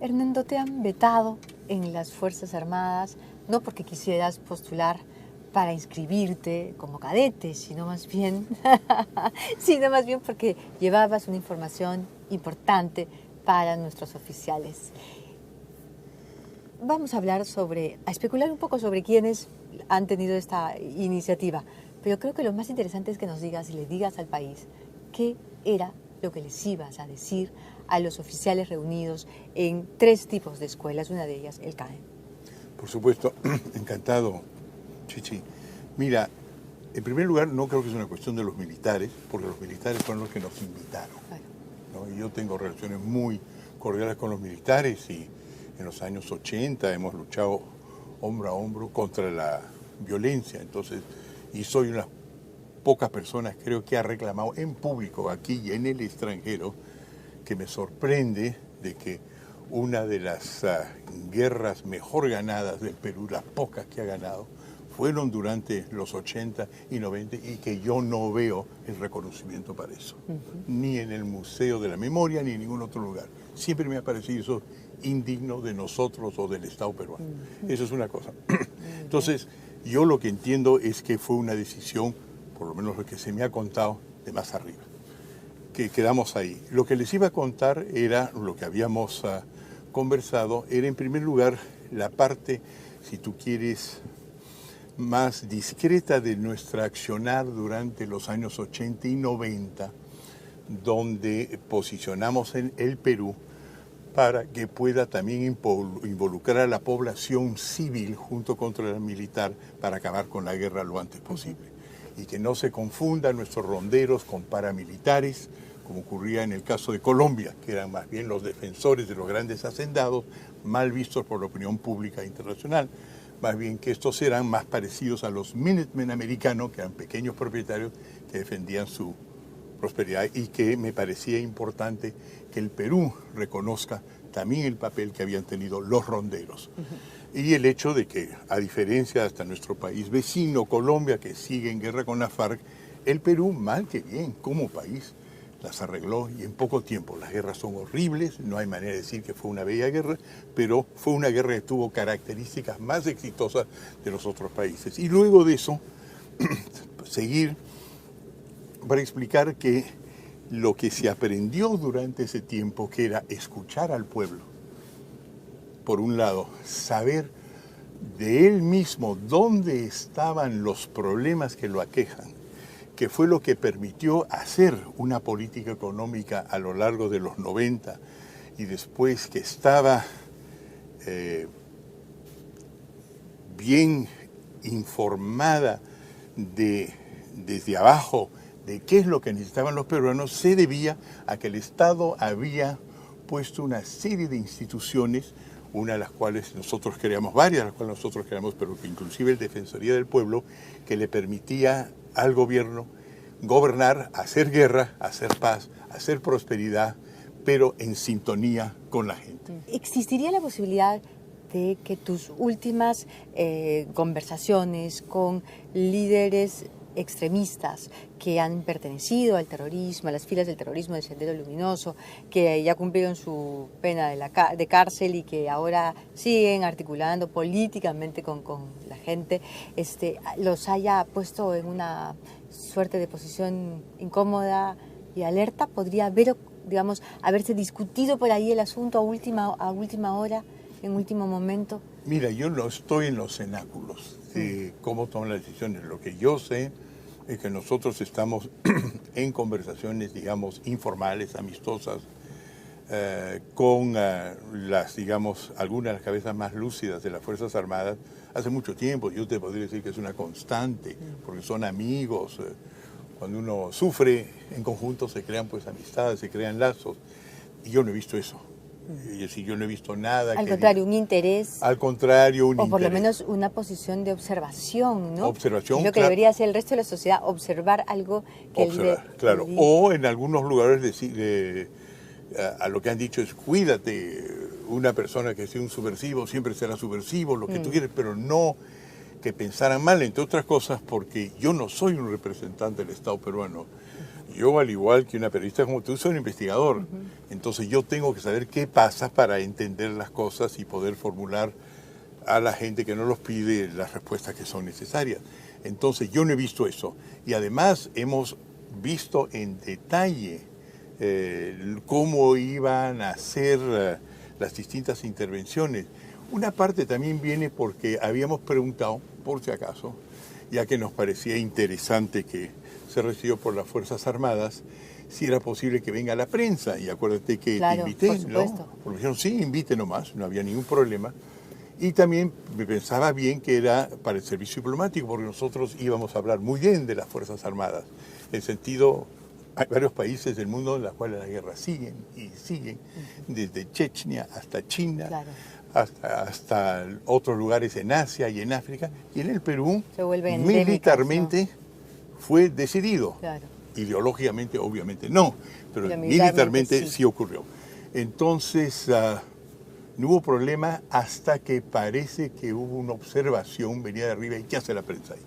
Hernando, te han vetado en las Fuerzas Armadas, no porque quisieras postular para inscribirte como cadete, sino más bien, porque llevabas una información importante para nuestros oficiales. Vamos a a especular un poco sobre quiénes han tenido esta iniciativa, pero creo que lo más interesante es que nos digas y le digas al país qué era lo que les ibas a decir a los oficiales reunidos en 3 tipos de escuelas, una de ellas el CAE. Por supuesto, encantado, Chichi. Mira, en primer lugar, no creo que es una cuestión de los militares, porque los militares fueron los que nos invitaron. Bueno. ¿No? Y yo tengo relaciones muy cordiales con los militares y en los años 80 hemos luchado hombro a hombro contra la violencia. Entonces, y soy una pocas personas, creo que ha reclamado en público, aquí y en el extranjero, que me sorprende de que una de las guerras mejor ganadas del Perú, las pocas que ha ganado, fueron durante los 80 y 90 y que yo no veo el reconocimiento para eso. Ni en el Museo de la Memoria ni en ningún otro lugar. Siempre me ha parecido eso indigno de nosotros o del Estado peruano. Eso es una cosa. Entonces, yo lo que entiendo es que fue una decisión, por lo menos lo que se me ha contado, de más arriba. Que quedamos ahí. Lo que les iba a contar era lo que habíamos conversado, era en primer lugar la parte, si tú quieres, más discreta de nuestra accionar durante los años 80 y 90, donde posicionamos en el Perú para que pueda también involucrar a la población civil junto contra la militar para acabar con la guerra lo antes posible. Y que no se confundan nuestros ronderos con paramilitares, como ocurría en el caso de Colombia, que eran más bien los defensores de los grandes hacendados, mal vistos por la opinión pública internacional. Más bien que estos eran más parecidos a los Minutemen americanos, que eran pequeños propietarios que defendían su prosperidad, y que me parecía importante que el Perú reconozca también el papel que habían tenido los ronderos. Y el hecho de que, a diferencia hasta nuestro país vecino, Colombia, que sigue en guerra con la FARC, el Perú, mal que bien, como país, las arregló y en poco tiempo. Las guerras son horribles, no hay manera de decir que fue una bella guerra, pero fue una guerra que tuvo características más exitosas de los otros países. Y luego de eso, seguir para explicar que lo que se aprendió durante ese tiempo, que era escuchar al pueblo, por un lado, saber de él mismo dónde estaban los problemas que lo aquejan, que fue lo que permitió hacer una política económica a lo largo de los 90 y después que estaba bien informada desde abajo de qué es lo que necesitaban los peruanos, se debía a que el Estado había puesto una serie de instituciones, una de las cuales nosotros creamos, varias de las cuales nosotros creamos, pero que inclusive el Defensoría del Pueblo, que le permitía al gobierno gobernar, hacer guerra, hacer paz, hacer prosperidad, pero en sintonía con la gente. ¿Existiría la posibilidad de que tus últimas conversaciones con líderes extremistas que han pertenecido al terrorismo, a las filas del terrorismo del Sendero Luminoso, que ya cumplieron su pena de cárcel y que ahora siguen articulando políticamente con la gente, los haya puesto en una suerte de posición incómoda y alerta? ¿Podría haberse discutido por ahí el asunto a última hora, en último momento? Mira, yo no estoy en los cenáculos de cómo toman las decisiones. Lo que yo sé es que nosotros estamos en conversaciones, digamos, informales, amistosas, con algunas de las cabezas más lúcidas de las Fuerzas Armadas hace mucho tiempo. Yo te podría decir que es una constante, porque son amigos. Cuando uno sufre en conjunto se crean pues amistades, se crean lazos. Y yo no he visto eso. Es decir, yo no he visto nada. Al contrario, un interés. Al contrario, un interés. O por lo menos una posición de observación, ¿no? Observación, lo que debería hacer el resto de la sociedad, observar algo que claro. O en algunos lugares a lo que han dicho es cuídate, una persona que sea un subversivo siempre será subversivo, lo que tú quieres, pero no que pensaran mal, entre otras cosas, porque yo no soy un representante del Estado peruano. Yo, al igual que una periodista como tú, soy un investigador. Entonces yo tengo que saber qué pasa para entender las cosas y poder formular a la gente que nos los pide las respuestas que son necesarias. Entonces yo no he visto eso. Y además hemos visto en detalle cómo iban a ser las distintas intervenciones. Una parte también viene porque habíamos preguntado, por si acaso, ya que nos parecía interesante que se recibió por las Fuerzas Armadas, si era posible que venga la prensa. Y acuérdate que claro, te invité, por supuesto. ¿no? Porque dijeron, sí, invite nomás, no había ningún problema. Y también me pensaba bien que era para el servicio diplomático, porque nosotros íbamos a hablar muy bien de las Fuerzas Armadas. En el sentido, hay varios países del mundo en los cuales las guerras siguen y siguen, desde Chechnya hasta China, Claro. hasta otros lugares en Asia y en África. Y en el Perú, Se vuelve endémicas, militarmente, fue decidido. Claro. Ideológicamente, obviamente no, pero Pero militarmente sí. sí ocurrió. Entonces, no hubo problema hasta que parece que hubo una observación, venía de arriba, ¿y qué hace la prensa ahí?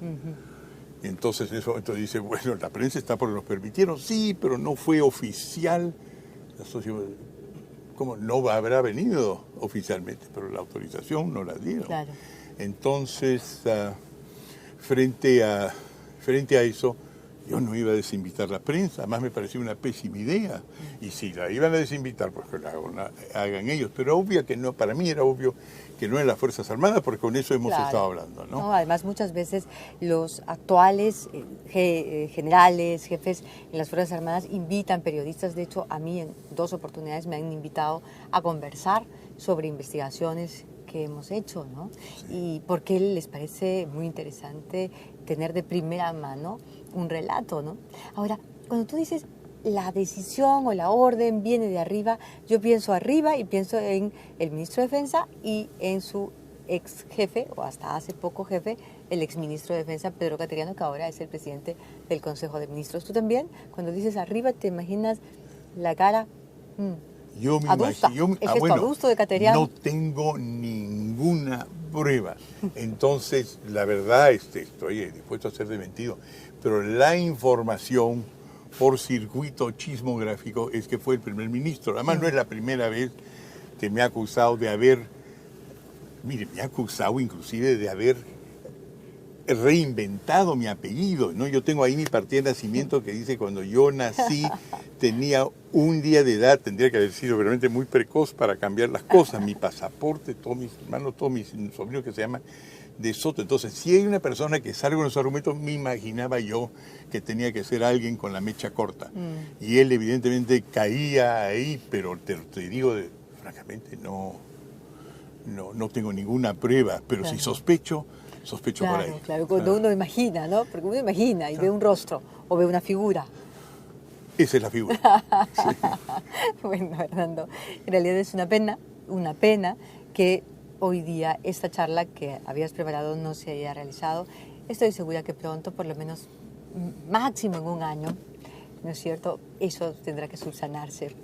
Entonces en ese momento dice, bueno, la prensa está porque nos permitieron, sí, pero no fue oficial. ¿Cómo? No habrá venido oficialmente, pero la autorización no la dieron. Claro. Entonces, frente a eso, yo no iba a desinvitar la prensa, además me pareció una pésima idea. Y si la iban a desinvitar, pues que la hagan ellos. Pero obvio que no, para mí era obvio que no en las Fuerzas Armadas, porque con eso hemos Claro. estado hablando, ¿no? No, además, muchas veces los actuales generales, jefes en las Fuerzas Armadas invitan periodistas. De hecho, a mí en 2 oportunidades me han invitado a conversar sobre investigaciones que hemos hecho, ¿no? Sí. Y porque les parece muy interesante tener de primera mano un relato, ¿no? Ahora, cuando tú dices la decisión o la orden viene de arriba, yo pienso arriba y pienso en el ministro de Defensa y en su ex jefe, o hasta hace poco jefe, el ex ministro de Defensa, Pedro Cateriano, que ahora es el presidente del Consejo de Ministros. ¿Tú también, cuando dices arriba, te imaginas la cara Yo me adusta, imagino, el gesto adusto de Cateriano? No tengo ninguna prueba. Entonces, la verdad, estoy dispuesto a ser desmentido. Pero la información por circuito chismográfico es que fue el primer ministro. Además, no es la primera vez que me ha acusado de haber, mire, me ha acusado inclusive de haber reinventado mi apellido, ¿no? Yo tengo ahí mi partida de nacimiento que dice cuando yo nací tenía 1 día de edad, tendría que haber sido realmente muy precoz para cambiar las cosas, mi pasaporte, todos mis hermanos, todos mis sobrinos que se llaman de Soto. Entonces, si hay una persona que salga con esos argumentos, me imaginaba yo que tenía que ser alguien con la mecha corta. Y él evidentemente caía ahí, pero te digo, francamente, no tengo ninguna prueba, pero claro. Si sospecho claro, por ahí. Claro, cuando uno imagina, ¿no? Porque uno imagina y ve un rostro o ve una figura. Esa es la figura. Sí. Bueno, Hernando, en realidad es una pena que hoy día esta charla que habías preparado no se haya realizado. Estoy segura que pronto, por lo menos máximo en 1 año, ¿no es cierto?, eso tendrá que subsanarse,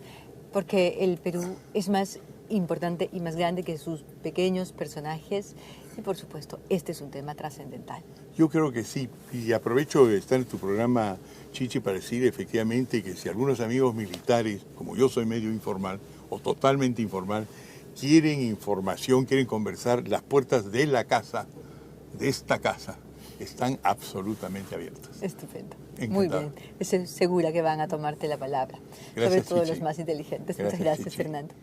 porque el Perú es más importante y más grande que sus pequeños personajes y, por supuesto, este es un tema trascendental. Yo creo que sí, y aprovecho de estar en tu programa, Chichi, para decir efectivamente que si algunos amigos militares, como yo soy medio informal o totalmente informal, quieren información, quieren conversar, las puertas de la casa, de esta casa, están absolutamente abiertas. Estupendo. Encantado. Muy bien. Estoy segura que van a tomarte la palabra. Gracias, sobre todo Chichi. los más inteligentes. Gracias, Muchas gracias, Chichi. Fernando.